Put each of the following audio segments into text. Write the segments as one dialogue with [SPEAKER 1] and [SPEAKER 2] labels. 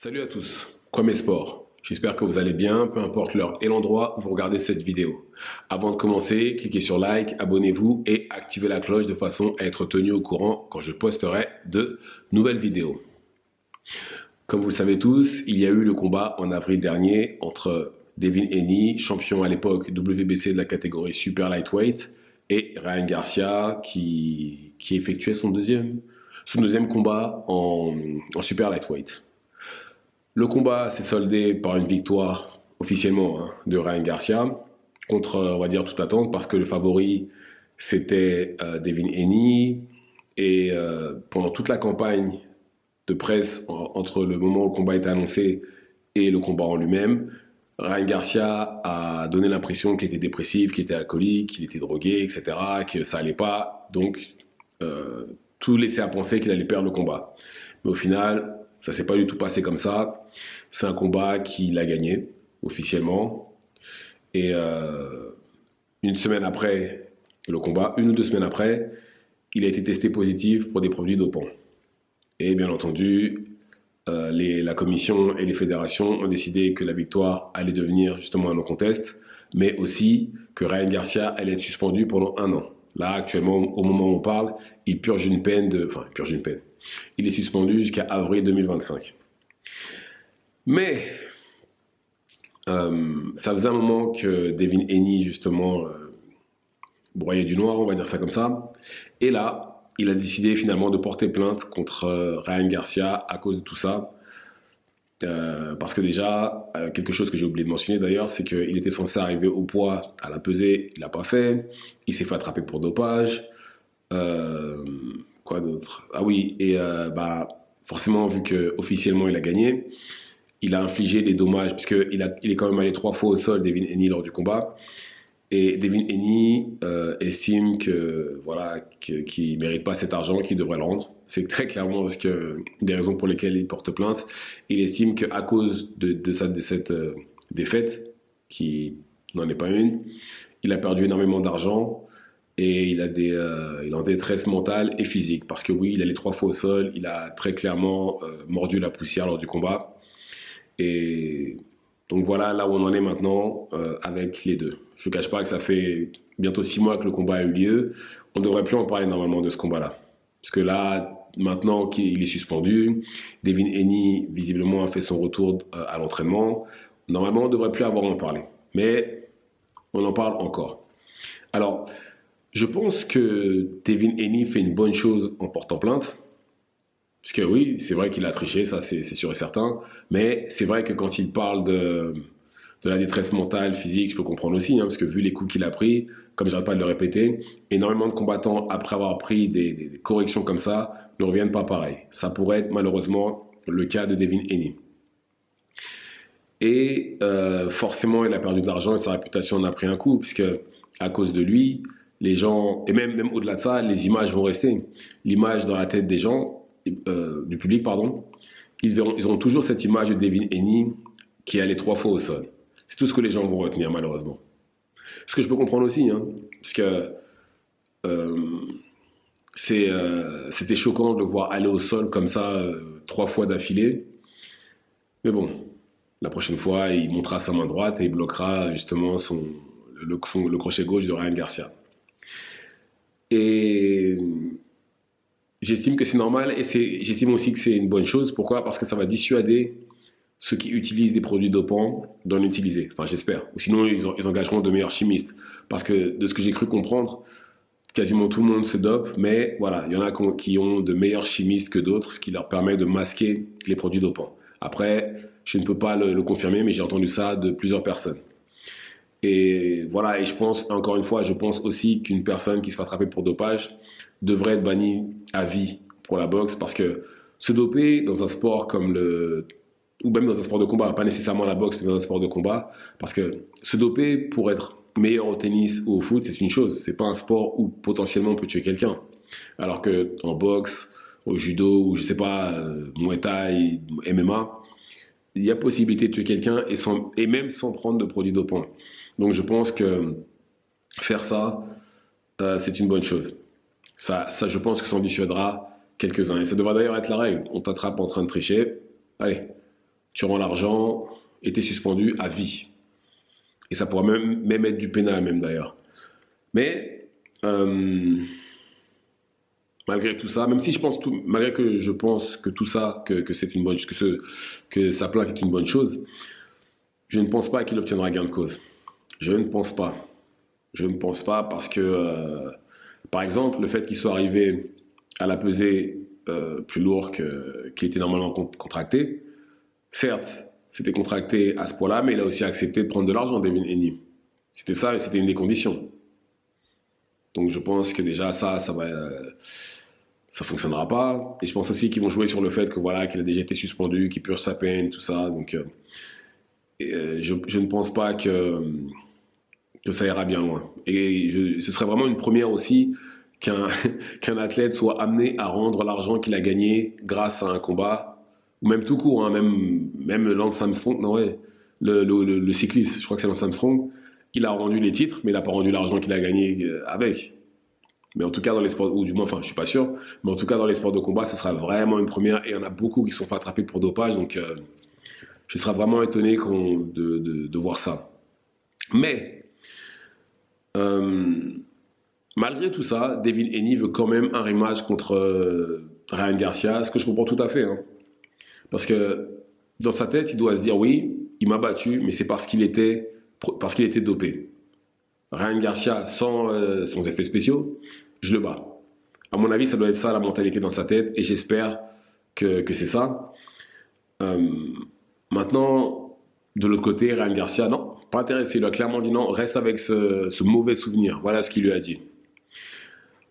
[SPEAKER 1] Salut à tous, Kwame Sport. J'espère que vous allez bien, peu importe l'heure et l'endroit où vous regardez cette vidéo. Avant de commencer, cliquez sur like, abonnez-vous et activez la cloche de façon à être tenu au courant quand je posterai de nouvelles vidéos. Comme vous le savez tous, il y a eu le combat en avril dernier entre Devin Haney, champion à l'époque WBC de la catégorie Super Lightweight, et Ryan Garcia qui effectuait son deuxième combat en Super Lightweight. Le combat s'est soldé par une victoire officiellement de Ryan Garcia contre, on va dire, toute attente parce que le favori c'était Devin Haney et pendant toute la campagne de presse entre le moment où le combat était annoncé et le combat en lui-même, Ryan Garcia a donné l'impression qu'il était dépressif, qu'il était alcoolique, qu'il était drogué, etc., que ça allait pas. Donc, tout laissait à penser qu'il allait perdre le combat. Mais au final, ça s'est pas du tout passé comme ça. C'est un combat qu'il a gagné officiellement. Et une semaine après le combat, 1 ou 2 semaines après, il a été testé positif pour des produits dopants. Et bien entendu, la commission et les fédérations ont décidé que la victoire allait devenir justement un non-contest, mais aussi que Ryan Garcia allait être suspendu pendant 1 an. Là, actuellement, au moment où on parle, il purge une peine de... Enfin, il purge une peine. Il est suspendu jusqu'à avril 2025. Mais ça faisait un moment que Devin Haney, justement, broyait du noir, on va dire ça comme ça. Et là, il a décidé finalement de porter plainte contre Ryan Garcia à cause de tout ça. Parce que déjà, quelque chose que j'ai oublié de mentionner d'ailleurs, c'est qu'il était censé arriver au poids à la pesée, il l'a pas fait. Il s'est fait attraper pour dopage. Quoi d'autre? Ah oui, et forcément, vu qu'officiellement il a gagné, il a infligé des dommages, puisqu'il est quand même allé 3 fois au sol, Devin Haney, lors du combat. Et Devin Haney estime qu'il ne mérite pas cet argent, qu'il devrait le rendre. C'est très clairement des raisons pour lesquelles il porte plainte. Il estime qu'à cause de cette défaite, qui n'en est pas une, il a perdu énormément d'argent et il est en détresse mentale et physique. Parce que oui, il est allé 3 fois au sol, il a très clairement mordu la poussière lors du combat. Et donc voilà là où on en est maintenant avec les deux. Je ne cache pas que ça fait bientôt 6 mois que le combat a eu lieu. On ne devrait plus en parler normalement de ce combat-là. Parce que là, maintenant qu'il est suspendu, Devin Haney visiblement a fait son retour à l'entraînement. Normalement, on ne devrait plus avoir à en parler. Mais on en parle encore. Alors, je pense que Devin Haney fait une bonne chose en portant plainte. Parce que oui, c'est vrai qu'il a triché, ça c'est sûr et certain. Mais c'est vrai que quand il parle de la détresse mentale, physique, je peux comprendre aussi, parce que vu les coups qu'il a pris, comme j'arrête pas de le répéter, énormément de combattants, après avoir pris des corrections comme ça, ne reviennent pas pareil. Ça pourrait être malheureusement le cas de Devin Haney. Et forcément, il a perdu de l'argent et sa réputation en a pris un coup, puisque à cause de lui, les gens, et même au-delà de ça, les images vont rester. L'image dans la tête des gens, du public, pardon, ils auront toujours cette image de Devin Haney qui est allé 3 fois au sol. C'est tout ce que les gens vont retenir, malheureusement. Ce que je peux comprendre aussi, parce que c'était choquant de le voir aller au sol comme ça 3 fois d'affilée. Mais bon, la prochaine fois, il montrera sa main droite et il bloquera justement le crochet gauche de Ryan Garcia. Et j'estime que c'est normal et j'estime aussi que c'est une bonne chose. Pourquoi? Parce que ça va dissuader ceux qui utilisent des produits dopants d'en utiliser. Enfin, j'espère. Ou sinon, ils engageront de meilleurs chimistes. Parce que de ce que j'ai cru comprendre, quasiment tout le monde se dope, mais voilà, il y en a qui ont de meilleurs chimistes que d'autres, ce qui leur permet de masquer les produits dopants. Après, je ne peux pas le confirmer, mais j'ai entendu ça de plusieurs personnes. Et voilà, et je pense, encore une fois, je pense aussi qu'une personne qui se fait attraper pour dopage devrait être bannie à vie pour la boxe, parce que se doper dans un sport ou même dans un sport de combat, pas nécessairement la boxe, mais dans un sport de combat, parce que se doper pour être meilleur au tennis ou au foot, c'est une chose, c'est pas un sport où potentiellement on peut tuer quelqu'un. Alors que en boxe, au judo, ou je sais pas, Muay Thai, MMA, il y a possibilité de tuer quelqu'un et même sans prendre de produits dopants. Donc je pense que faire ça, c'est une bonne chose. Ça, je pense que ça en dissuadera quelques-uns. Et ça devrait d'ailleurs être la règle. On t'attrape en train de tricher. Allez, tu rends l'argent et tu es suspendu à vie. Et ça pourrait même être du pénal, même d'ailleurs. Mais, malgré tout ça, même si je pense malgré que je pense que tout ça, que c'est une bonne, que sa plainte est une bonne chose, je ne pense pas qu'il obtiendra gain de cause. Je ne pense pas. Je ne pense pas parce que, par exemple, le fait qu'il soit arrivé à la pesée plus lourd qu'il était normalement contracté, certes, c'était contracté à ce point-là, mais il a aussi accepté de prendre de l'argent, Devin Haney. C'était ça, et c'était une des conditions. Donc je pense que déjà ça fonctionnera pas. Et je pense aussi qu'ils vont jouer sur le fait que voilà, qu'il a déjà été suspendu, qu'il purge sa peine, tout ça. Donc je ne pense pas que ça ira bien loin. Et ce serait vraiment une première aussi qu'un qu'un athlète soit amené à rendre l'argent qu'il a gagné grâce à un combat, ou même tout court, hein, même Lance Armstrong, non ouais, le cycliste, je crois que c'est Lance Armstrong, il a rendu les titres, mais il n'a pas rendu l'argent qu'il a gagné avec. Mais en tout cas, dans les sports, ou du moins, enfin, je suis pas sûr, mais en tout cas, dans les sports de combat, ce sera vraiment une première, et il y en a beaucoup qui sont fait attraper pour dopage, donc je serais vraiment étonné de voir ça. Mais, euh, malgré tout ça, Devin Haney veut quand même un rematch contre Ryan Garcia, ce que je comprends tout à fait. Hein. Parce que dans sa tête, il doit se dire oui, il m'a battu, mais c'est parce qu'il était dopé. Ryan Garcia sans effets spéciaux, je le bats. À mon avis, ça doit être ça la mentalité dans sa tête, et j'espère que c'est ça. Euh, Maintenant, de l'autre côté, Ryan Garcia, non, pas intéressé. Il a clairement dit non, reste avec ce mauvais souvenir. Voilà ce qu'il lui a dit.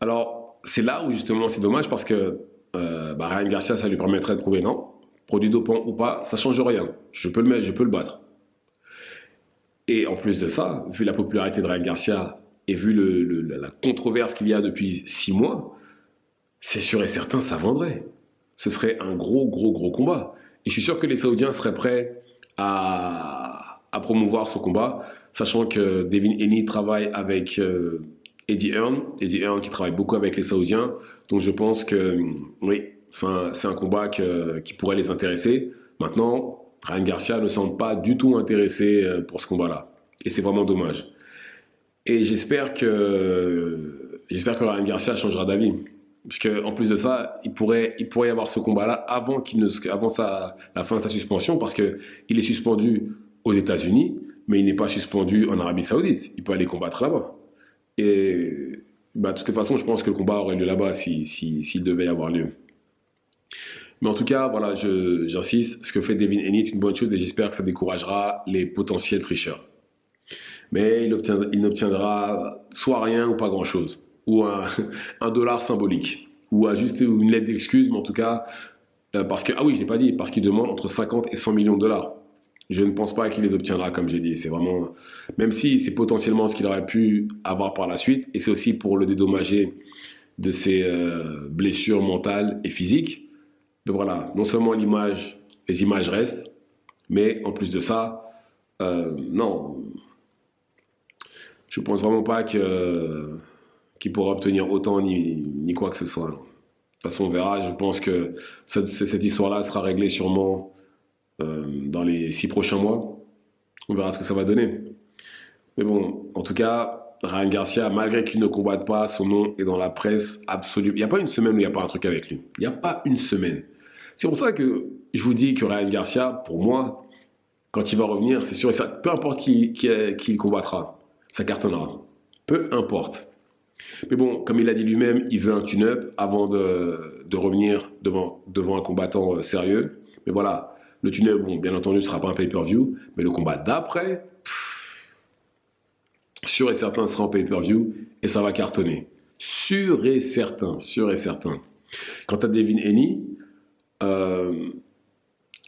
[SPEAKER 1] Alors, c'est là où justement c'est dommage parce que Ryan Garcia, ça lui permettrait de prouver non, produit dopant ou pas, ça change rien. Je peux le mettre, je peux le battre. Et en plus de ça, vu la popularité de Ryan Garcia et vu la controverse qu'il y a depuis 6 mois, c'est sûr et certain, ça vendrait. Ce serait un gros combat. Et je suis sûr que les Saoudiens seraient prêts à promouvoir ce combat, sachant que Devin Haney travaille avec Eddie Hearn qui travaille beaucoup avec les Saoudiens. Donc je pense que oui, c'est un combat qui pourrait les intéresser. Maintenant, Ryan Garcia ne semble pas du tout intéressé pour ce combat-là. Et c'est vraiment dommage. Et j'espère que Ryan Garcia changera d'avis. Parce qu'en plus de ça, il pourrait y avoir ce combat-là avant la fin de sa suspension, parce qu'il est suspendu aux États-Unis, mais il n'est pas suspendu en Arabie Saoudite. Il peut aller combattre là-bas. Et de toutes les façons, je pense que le combat aurait lieu là-bas s'il devait y avoir lieu. Mais en tout cas, voilà, j'insiste, ce que fait Devin Haney est une bonne chose et j'espère que ça découragera les potentiels tricheurs. Mais il n'obtiendra soit rien ou pas grand-chose, ou un dollar symbolique, ou juste une lettre d'excuse, mais en tout cas, parce que, ah oui, je ne l'ai pas dit, parce qu'il demande entre 50 et 100 millions de dollars. Je ne pense pas qu'il les obtiendra, comme j'ai dit. C'est vraiment, même si c'est potentiellement ce qu'il aurait pu avoir par la suite, et c'est aussi pour le dédommager de ses blessures mentales et physiques. Donc voilà, non seulement les images restent, mais en plus de ça, non, je pense vraiment pas qu'il pourra obtenir autant ni quoi que ce soit. De toute façon, on verra. Je pense que cette histoire-là sera réglée sûrement dans les 6 prochains mois. On verra ce que ça va donner. Mais bon, en tout cas, Ryan Garcia, malgré qu'il ne combatte pas, son nom est dans la presse absolue. Il n'y a pas une semaine où il n'y a pas un truc avec lui. Il n'y a pas une semaine. C'est pour ça que je vous dis que Ryan Garcia, pour moi, quand il va revenir, c'est sûr et certain, peu importe qui combattra, ça cartonnera. Peu importe. Mais bon, comme il a dit lui-même, il veut un tune-up avant de revenir devant un combattant sérieux. Mais voilà, le tune-up, bon, bien entendu, ne sera pas un pay-per-view, mais le combat d'après, sûr et certain, sera en pay-per-view et ça va cartonner. Sûr et certain, sûr et certain. Quant à Devin Haney,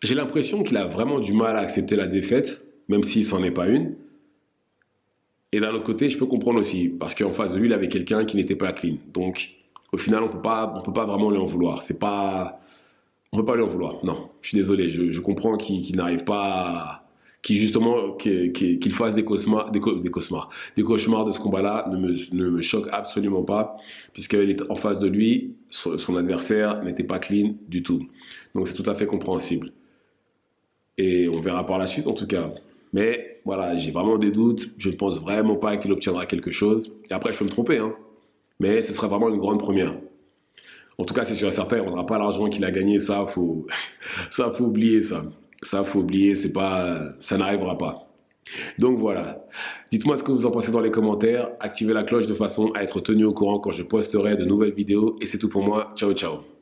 [SPEAKER 1] j'ai l'impression qu'il a vraiment du mal à accepter la défaite, même s'il s'en est pas une. Et d'un autre côté, je peux comprendre aussi, parce qu'en face de lui, il avait quelqu'un qui n'était pas clean. Donc, au final, on peut pas vraiment lui en vouloir. On peut pas lui en vouloir. Non, je suis désolé. Je comprends qu'il n'arrive pas, qu'il fasse des cauchemars de ce combat-là ne me choque absolument pas, puisqu'il est en face de lui, son adversaire n'était pas clean du tout. Donc, c'est tout à fait compréhensible. Et on verra par la suite en tout cas. Mais voilà, j'ai vraiment des doutes. Je ne pense vraiment pas qu'il obtiendra quelque chose. Et après, je peux me tromper, hein. Mais ce sera vraiment une grande première. En tout cas, c'est sûr et certain, il ne rendra pas l'argent qu'il a gagné. Ça, ça, faut oublier ça. Ça, faut oublier. C'est pas, ça n'arrivera pas. Donc voilà. Dites-moi ce que vous en pensez dans les commentaires. Activez la cloche de façon à être tenu au courant quand je posterai de nouvelles vidéos. Et c'est tout pour moi. Ciao, ciao.